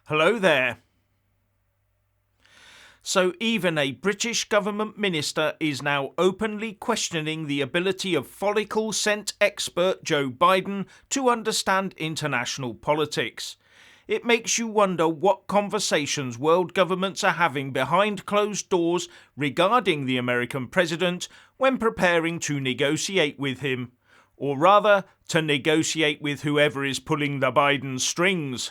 Hello there. So even a British government minister is now openly questioning the ability of follicle scent expert Joe Biden to understand international politics. It makes you wonder what conversations world governments are having behind closed doors regarding the American president when preparing to negotiate with him. Or rather, to negotiate with whoever is pulling the Biden strings.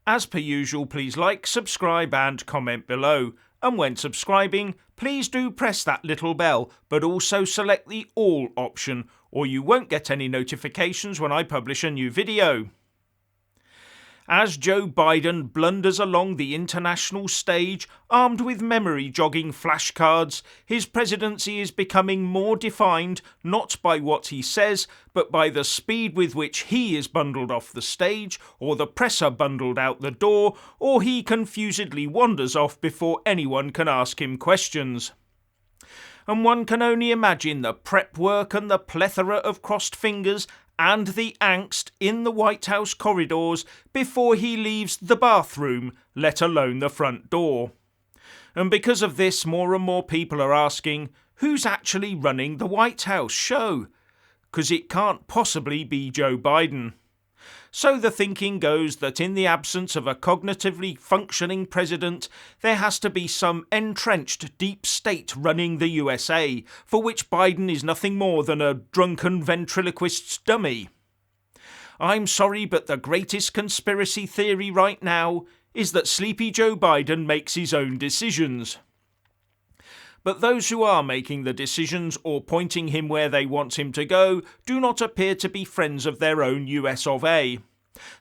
As per usual, please like, subscribe and comment below. And when subscribing, please do press that little bell, but also select the all option, or you won't get any notifications when I publish a new video. As Joe Biden blunders along the international stage, armed with memory-jogging flashcards, his presidency is becoming more defined not by what he says, but by the speed with which he is bundled off the stage, or the press are bundled out the door, or he confusedly wanders off before anyone can ask him questions. And one can only imagine the prep work and the plethora of crossed fingers and the angst in the White House corridors before he leaves the bathroom, let alone the front door. And because of this, more and more people are asking, who's actually running the White House show? Because it can't possibly be Joe Biden. So the thinking goes that in the absence of a cognitively functioning president, there has to be some entrenched deep state running the USA, for which Biden is nothing more than a drunken ventriloquist's dummy. I'm sorry, but the greatest conspiracy theory right now is that Sleepy Joe Biden makes his own decisions. But those who are making the decisions or pointing him where they want him to go do not appear to be friends of their own US of A.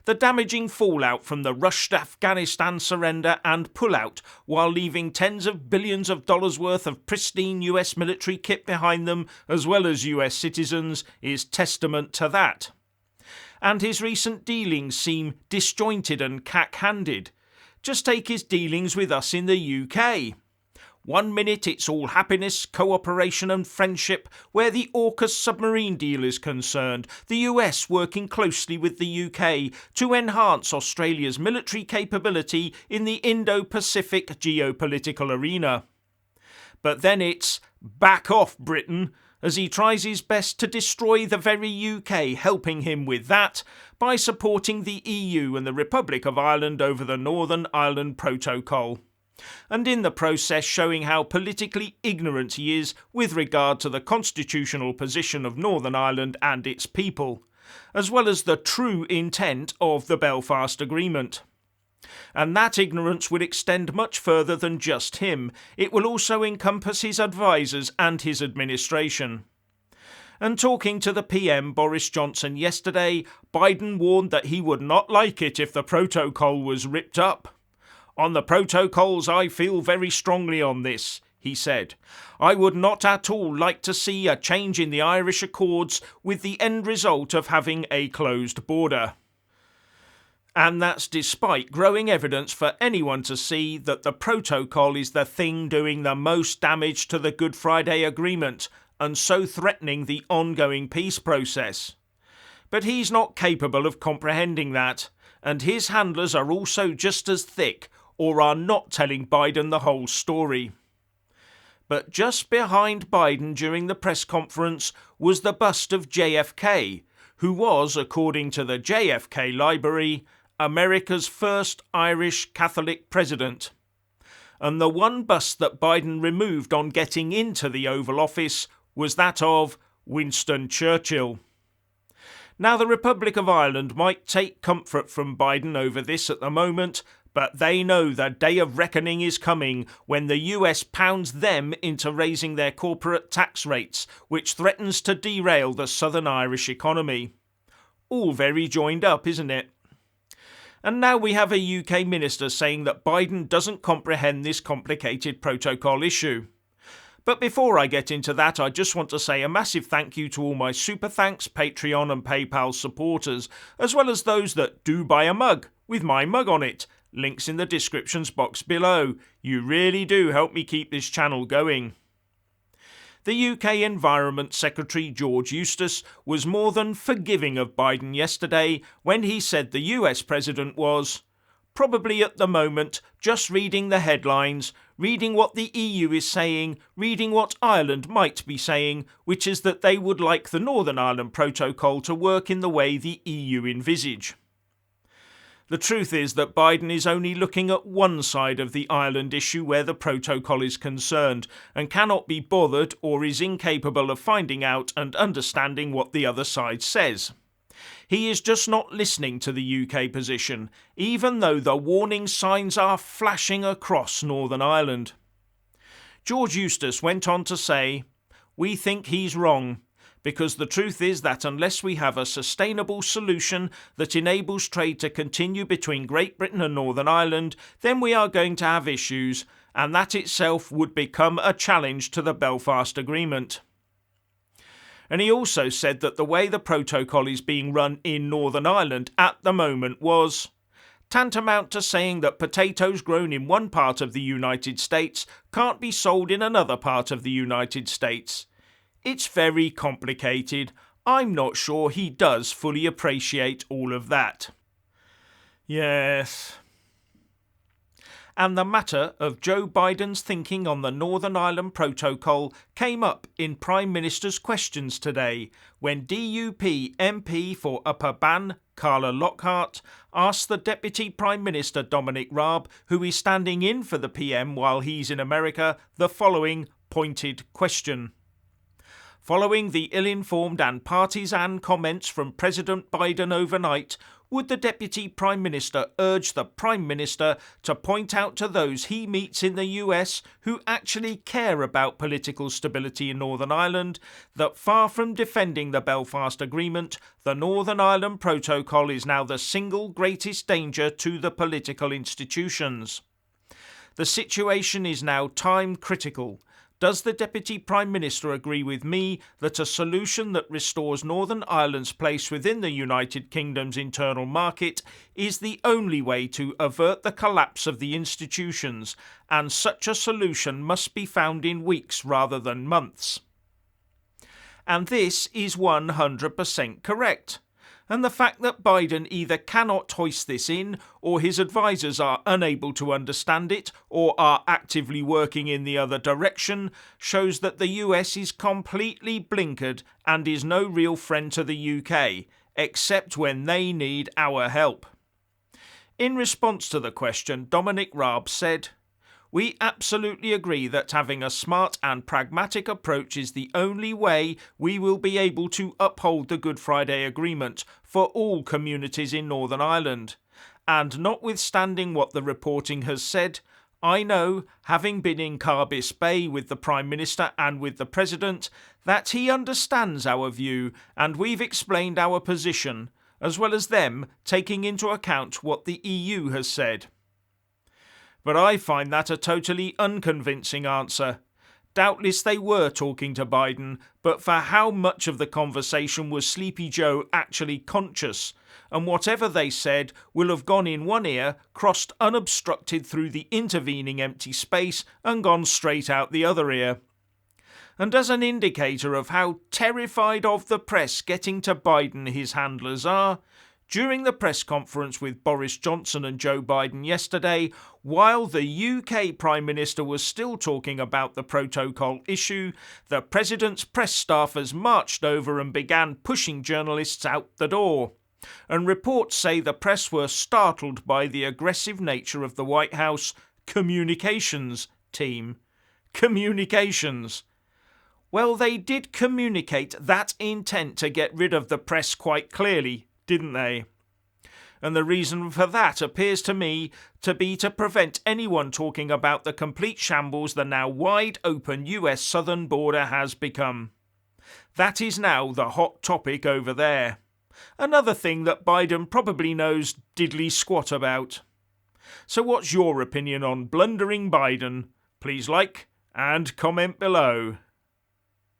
The damaging fallout from the rushed Afghanistan surrender and pullout, while leaving tens of billions of dollars worth of pristine US military kit behind them, as well as US citizens, is testament to that. And his recent dealings seem disjointed and cack-handed. Just take his dealings with us in the UK. 1 minute it's all happiness, cooperation and friendship where the AUKUS submarine deal is concerned, the US working closely with the UK to enhance Australia's military capability in the Indo-Pacific geopolitical arena. But then it's back off Britain, as he tries his best to destroy the very UK helping him with that by supporting the EU and the Republic of Ireland over the Northern Ireland Protocol. And in the process showing how politically ignorant he is with regard to the constitutional position of Northern Ireland and its people, as well as the true intent of the Belfast Agreement. And that ignorance will extend much further than just him. It will also encompass his advisers and his administration. And talking to the PM Boris Johnson yesterday, Biden warned that he would not like it if the protocol was ripped up. On the protocols, I feel very strongly on this, he said. I would not at all like to see a change in the Irish Accords with the end result of having a closed border. And that's despite growing evidence for anyone to see that the protocol is the thing doing the most damage to the Good Friday Agreement and so threatening the ongoing peace process. But he's not capable of comprehending that, and his handlers are also just as thick, or are not telling Biden the whole story. But just behind Biden during the press conference was the bust of JFK, who was, according to the JFK Library, America's first Irish Catholic president. And the one bust that Biden removed on getting into the Oval Office was that of Winston Churchill. Now, the Republic of Ireland might take comfort from Biden over this at the moment, but they know the day of reckoning is coming when the US pounds them into raising their corporate tax rates, which threatens to derail the Southern Irish economy. All very joined up, isn't it? And now we have a UK minister saying that Biden doesn't comprehend this complicated protocol issue. But before I get into that, I just want to say a massive thank you to all my Super Thanks, Patreon and PayPal supporters, as well as those that do buy a mug with my mug on it. Links in the descriptions box below. You really do help me keep this channel going. The UK Environment Secretary George Eustice was more than forgiving of Biden yesterday when he said the US President was probably at the moment just reading the headlines, reading what the EU is saying, reading what Ireland might be saying, which is that they would like the Northern Ireland Protocol to work in the way the EU envisage. The truth is that Biden is only looking at one side of the Ireland issue where the protocol is concerned, and cannot be bothered or is incapable of finding out and understanding what the other side says. He is just not listening to the UK position, even though the warning signs are flashing across Northern Ireland. George Eustice went on to say, "We think he's wrong, because the truth is that unless we have a sustainable solution that enables trade to continue between Great Britain and Northern Ireland, then we are going to have issues, and that itself would become a challenge to the Belfast Agreement." And he also said that the way the protocol is being run in Northern Ireland at the moment was tantamount to saying that potatoes grown in one part of the United States can't be sold in another part of the United States. It's very complicated. I'm not sure he does fully appreciate all of that. Yes. And the matter of Joe Biden's thinking on the Northern Ireland Protocol came up in Prime Minister's questions today when DUP MP for Upper Bann, Carla Lockhart, asked the Deputy Prime Minister Dominic Raab, who is standing in for the PM while he's in America, the following pointed question. Following the ill-informed and partisan comments from President Biden overnight, would the Deputy Prime Minister urge the Prime Minister to point out to those he meets in the US who actually care about political stability in Northern Ireland that far from defending the Belfast Agreement, the Northern Ireland Protocol is now the single greatest danger to the political institutions? The situation is now time critical. Does the Deputy Prime Minister agree with me that a solution that restores Northern Ireland's place within the United Kingdom's internal market is the only way to avert the collapse of the institutions, and such a solution must be found in weeks rather than months? And this is 100% correct. And the fact that Biden either cannot hoist this in, or his advisers are unable to understand it, or are actively working in the other direction, shows that the US is completely blinkered and is no real friend to the UK, except when they need our help. In response to the question, Dominic Raab said, "We absolutely agree that having a smart and pragmatic approach is the only way we will be able to uphold the Good Friday Agreement for all communities in Northern Ireland. And notwithstanding what the reporting has said, I know, having been in Carbis Bay with the Prime Minister and with the President, that he understands our view, and we've explained our position, as well as them taking into account what the EU has said." But I find that a totally unconvincing answer. Doubtless they were talking to Biden, but for how much of the conversation was Sleepy Joe actually conscious? And whatever they said will have gone in one ear, crossed unobstructed through the intervening empty space, and gone straight out the other ear. And as an indicator of how terrified of the press getting to Biden his handlers are, during the press conference with Boris Johnson and Joe Biden yesterday, while the UK Prime Minister was still talking about the protocol issue, the President's press staffers marched over and began pushing journalists out the door. And reports say the press were startled by the aggressive nature of the White House communications team. Communications. Well, they did communicate that intent to get rid of the press quite clearly, didn't they? And the reason for that appears to me to be to prevent anyone talking about the complete shambles the now wide open US southern border has become. That is now the hot topic over there. Another thing that Biden probably knows diddly squat about. So what's your opinion on blundering Biden? Please like and comment below.